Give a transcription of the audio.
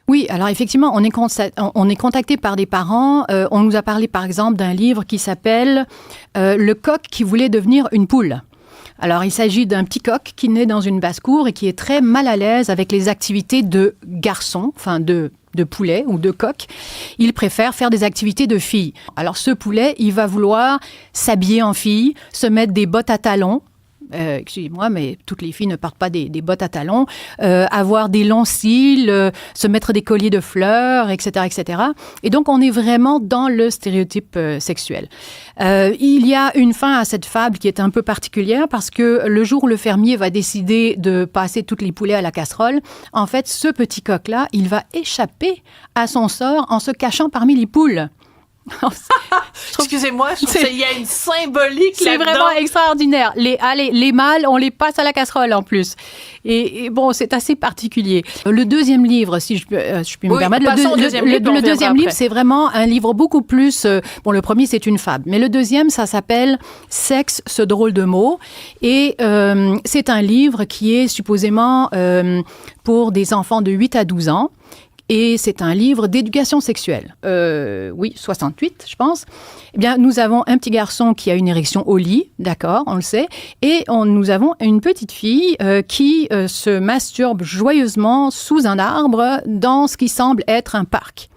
Oui, alors effectivement, on est contacté par des parents. On nous a parlé, par exemple, d'un livre qui s'appelle Le coq qui voulait devenir une poule. Alors, il s'agit d'un petit coq qui naît dans une basse-cour et qui est très mal à l'aise avec les activités de garçon, enfin de poulet ou de coq. Il préfère faire des activités de fille. Alors, ce poulet, il va vouloir s'habiller en fille, se mettre des bottes à talons. Excusez-moi, mais toutes les filles ne portent pas des bottes à talons, avoir des longs cils, se mettre des colliers de fleurs, etc., etc. Et donc, on est vraiment dans le stéréotype sexuel. Il y a une fin à cette fable qui est un peu particulière parce que le jour où le fermier va décider de passer toutes les poulets à la casserole, en fait, ce petit coq-là, il va échapper à son sort en se cachant parmi les poules. Excusez-moi, je trouve qu'il y a une symbolique c'est là-dedans. vraiment extraordinaire. Les mâles, on les passe à la casserole en plus. Et bon, c'est assez particulier. Le deuxième livre, si je puis me permettre, le deuxième livre, c'est vraiment un livre beaucoup plus... bon, le premier, c'est une fable. Mais le deuxième, ça s'appelle « Sexe, ce drôle de mot ». Et c'est un livre qui est supposément pour des enfants de 8 à 12 ans. Et c'est un livre d'éducation sexuelle. Oui, 68, je pense. Eh bien, nous avons un petit garçon qui a une érection au lit, d'accord, on le sait. Et nous avons une petite fille qui se masturbe joyeusement sous un arbre dans ce qui semble être un parc.